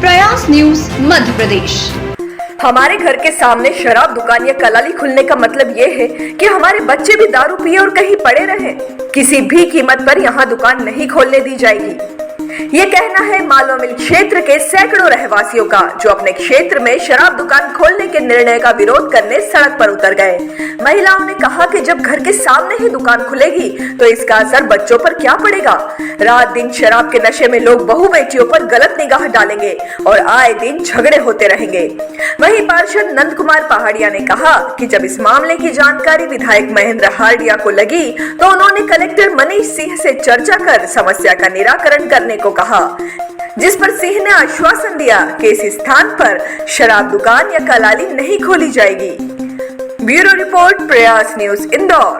प्रयास न्यूज मध्य प्रदेश। हमारे घर के सामने शराब दुकान या कलाली खुलने का मतलब ये है कि हमारे बच्चे भी दारू पिए और कहीं पड़े रहें। किसी भी कीमत पर यहाँ दुकान नहीं खोलने दी जाएगी, ये कहना है मालवा मिल क्षेत्र के सैकड़ों रहवासियों का, जो अपने क्षेत्र में शराब दुकान खोलने के निर्णय का विरोध करने सड़क पर उतर गए। महिलाओं ने कहा कि जब घर के सामने ही दुकान खुलेगी तो इसका असर बच्चों पर क्या पड़ेगा। रात दिन शराब के नशे में लोग बहू बेटियों पर गलत निगाह डालेंगे और आए दिन झगड़े होते रहेंगे। वहीं पार्षद नंद कुमार पहाड़िया ने कहा कि जब इस मामले की जानकारी विधायक महेंद्र हार्डिया को लगी तो उन्होंने कलेक्टर मनीष सिंह से चर्चा कर समस्या का निराकरण करने को कहा, जिस पर सिंह ने आश्वासन दिया कि इस स्थान पर शराब दुकान या कलाली नहीं खोली जाएगी। ब्यूरो रिपोर्ट, प्रयास न्यूज, इंदौर।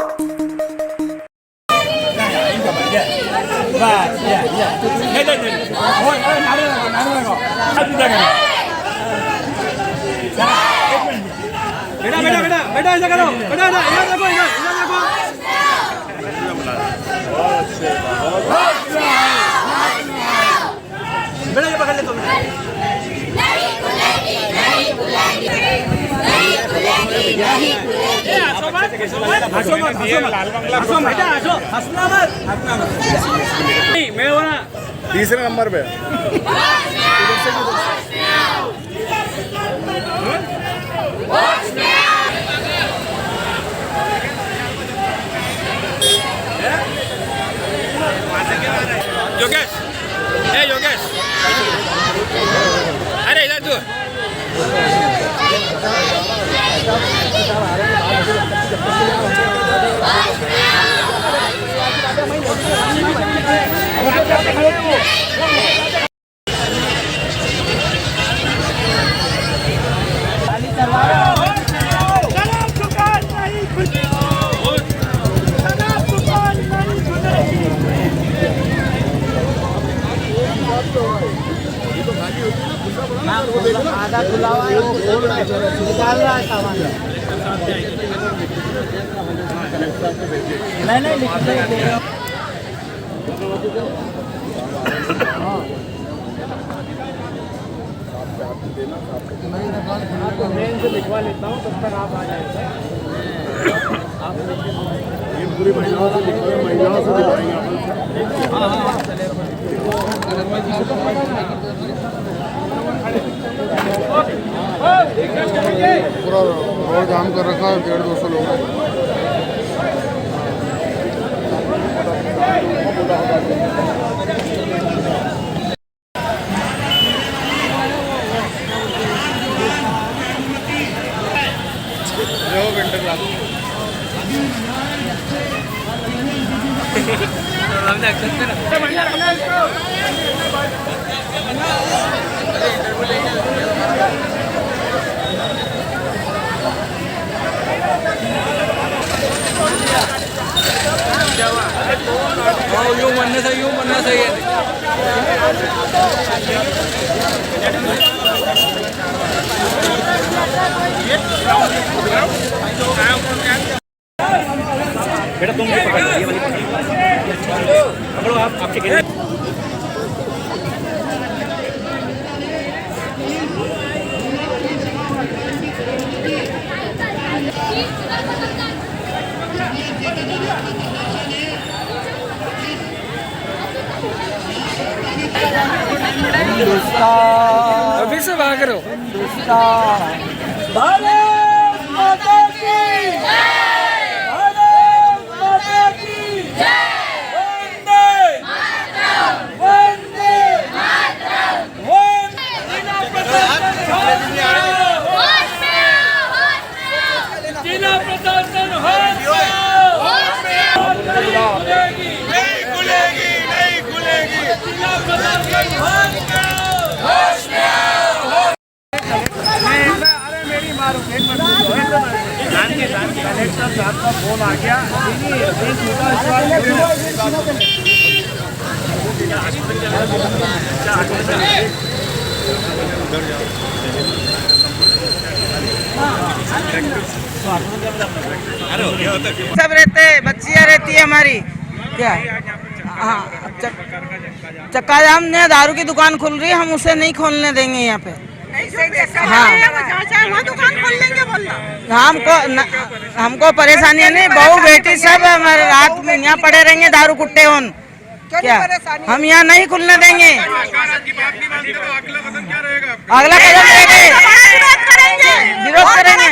बेटा बेटा बेटा बेटा ऐसा करो, बेटा इधर देखो, इधर देखो। बेटा ये पकड़ ले तो नहीं बुलाएंगे, नहीं बुलाएंगे, नहीं बुलाएंगे। हंसो मत, हंसो बेटा, हंसना मत। नहीं मैं वो ना तीसरे नंबर पे योगेश, ए योगेश, अरे इधर तू। आधा खुला हुआ है, वो खोल रहा है, निकाल रहा है सामान। नहीं लिख दे। मैं इनसे लिखवा लेता हूँ, तब तक आप आ जाएंगे। ये पूरी महिलाओं से लिखवाएंगे, महिलाओं से दिलवाएंगे आप। पूरा रोड जाम कर रखा है, 150-200 लोग हैं। यूं बनना सही है। बेटा तुम भी पकड़ लो, ये वाली पकड़ो आप, आपके अभी से भाग रहे हो। भारत माता की जय, भारत माता की जय, वंदे मातरम, वंदे मातरम, जिला प्रशासन होश में आओ, होश में आओ, जिला प्रशासन होश में आओ, होश में आओ, नहीं खुलेगी, नहीं खुलेगी, नहीं खुलेगी, जिला प्रशासन होश में आओ, होश में आओ। कलेक्टर साहब का फोन आ गया। सब रहते, बच्चियाँ रहती है हमारी, क्या? हाँ चक्का जाम ने दारू की दुकान खुल रही है, हम उसे नहीं खोलने देंगे यहाँ पे। हाँ, दुकान खोल लेंगे बोलना। हमको परेशानी है नहीं, बहू बेटी सब हमारे रात में यहाँ पड़े रहेंगे दारू कुट्टे होन। क्या हम यहाँ नहीं खुलने देंगे। अगला कदम लेंगे, विरोध करेंगे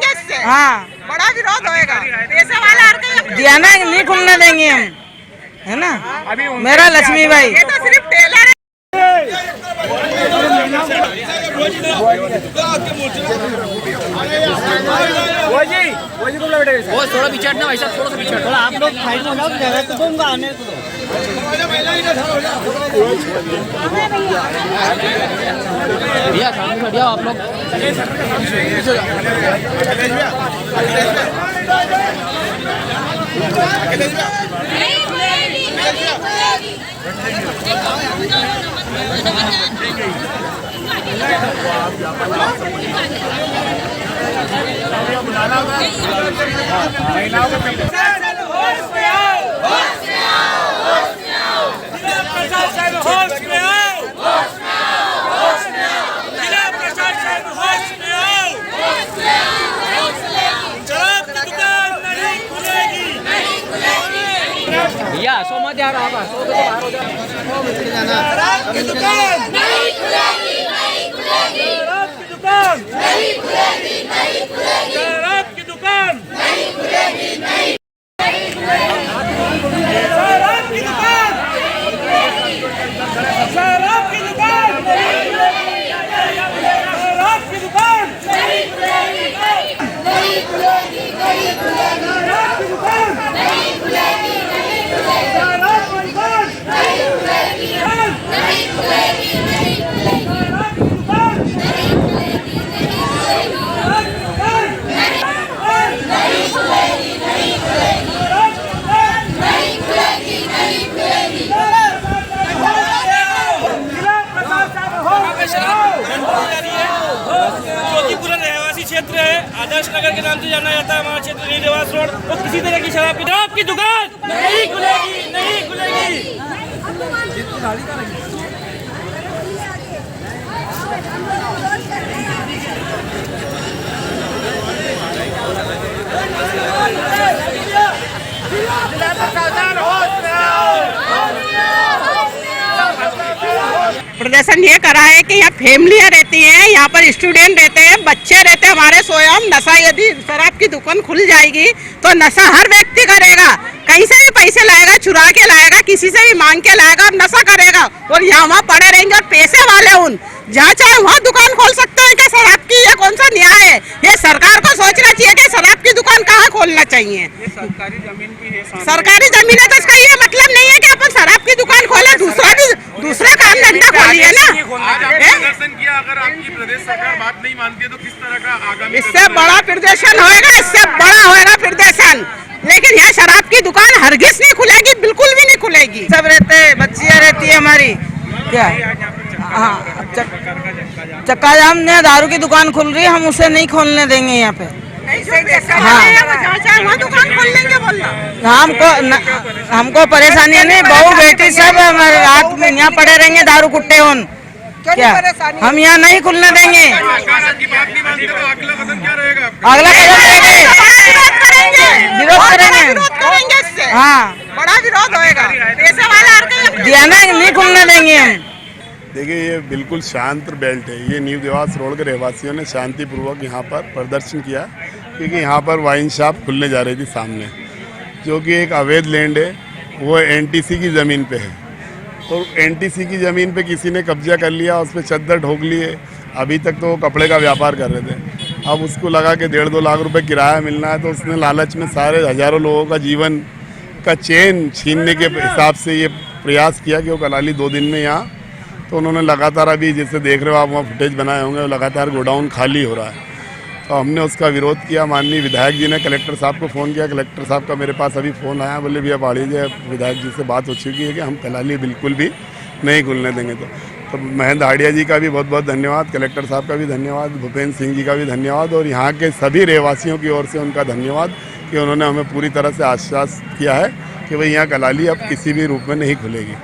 इससे। हाँ, बड़ा विरोध होएगा। पैसे वाला दिया ना, नहीं खुलने देंगे हम, है ना। मेरा लक्ष्मी भाई तो सिर्फ टेलर वो थोड़ा बिछड़ना भाई साहब, थोड़ा सा बिछड़, थोड़ा आप लोग साइड में जाओ, जगह तो दूंगा आने को। भैया सामने खड़े हो आप लोग। महिलाओं को भैया सो मत यार, आप सो तो बाहर हो जाओ। शराब की दुकान नहीं खुलेगी, नहीं खुलेगी। शराब की दुकान नहीं खुलेगी, नहीं खुलेगी। शराब की दुकान नहीं खुलेगी, नहीं शराब की दुकान, शराब की दुकान नहीं खुलेगी, शराब की दुकान नहीं खुलेगी, नहीं खुलेगी, नहीं खुलेगी। शराब की दुकान नहीं खुलेगी, जोधपुर रहवासी क्षेत्र है, आदर्श नगर के नाम से जाना जाता है हमारा क्षेत्र, नीलवास रोड। तो किसी तरह की शराब की दुकान नहीं खुलेगी, नहीं खुलेगी। प्रदर्शन ये करा है कि यहाँ फैमिलियाँ रहती हैं, यहाँ पर स्टूडेंट रहते हैं, बच्चे रहते हैं हमारे स्वयं। नशा यदि शराब की दुकान खुल जाएगी तो नशा हर व्यक्ति करेगा, कहीं से भी पैसे लाएगा, चुरा के लाएगा, किसी से भी मांग के लाएगा और नशा करेगा। और यहाँ वहाँ पड़े रहेंगे और पैसे वाले उन जहाँ चाहे वहाँ दुकान खोल सकते हैं क्या शराब की? ये कौन सा न्याय है? ये सरकार को सोचना चाहिए कि शराब की दुकान कहाँ खोलना चाहिए। ये सरकारी जमीन भी है, सरकारी जमीन है तो इसका ये मतलब नहीं है कि अपन शराब की दुकान खोले, दूसरा काम धंधा खोलिए ना। प्रदर्शन किया, अगर आपकी प्रदेश सरकार बात नहीं मानती है तो किस तरह का आगामी इससे बड़ा प्रदर्शन होएगा, इससे बड़ा होएगा प्रदर्शन। लेकिन यहाँ शराब की दुकान हरगिज नहीं खुलेगी, बिल्कुल भी नहीं खुलेगी। सब रहते हैं, बच्चियाँ रहती है हमारी। क्या हाँ, चक्का जाम ने दारू की दुकान खुल रही है, हम उसे नहीं खोलने देंगे यहाँ पे। हाँ, दुकान खोल लेंगे बोलना। हमको परेशानी है नहीं, बहू बेटी सब हमारे रात में यहाँ पड़े रहेंगे दारू कुट्टे होन। क्या हम यहाँ नहीं खुलने देंगे। अगला कदम लेंगे, विरोध करेंगे इससे। हाँ, बड़ा विरोध होएगा। पैसे वाला दिया ना, नहीं खुलने देंगे हम। देखिए, ये बिल्कुल शांत बेल्ट है। ये न्यू देवास रोड के रहवासियों ने शांतिपूर्वक यहाँ पर प्रदर्शन किया, क्योंकि यहाँ पर वाइन शॉप खुलने जा रही थी सामने, जो कि एक अवैध लैंड है, वो एनटीसी की ज़मीन पे है। तो एनटीसी की ज़मीन पे किसी ने कब्जा कर लिया, उस पर चद्दर ठोक लिए। अभी तक तो वो कपड़े का व्यापार कर रहे थे, अब उसको लगा के 1.5-2 लाख रुपए किराया मिलना है, तो उसने लालच में सारे हज़ारों लोगों का जीवन का चैन छीनने के हिसाब से ये प्रयास किया कि वो कलाली 2 दिन में यहाँ। तो उन्होंने लगातार, अभी जैसे देख रहे हो आप, वहाँ फुटेज बनाए होंगे, लगातार गोडाउन खाली हो रहा है। तो हमने उसका विरोध किया। माननीय विधायक जी ने कलेक्टर साहब को फ़ोन किया, कलेक्टर साहब का मेरे पास अभी फ़ोन आया, बोले भैया पाड़ी जी विधायक जी से बात हो चुकी है कि हम कलाली बिल्कुल भी नहीं खुलने देंगे। तो महेंद्र हाड़िया जी का भी बहुत बहुत धन्यवाद, कलेक्टर साहब का भी धन्यवाद, भूपेंद्र सिंह जी का भी धन्यवाद, और यहाँ के सभी रहवासियों की ओर से उनका धन्यवाद कि उन्होंने हमें पूरी तरह से आश्वस्त किया है कि भाई यहाँ कलाली अब किसी भी रूप में नहीं खुलेगी।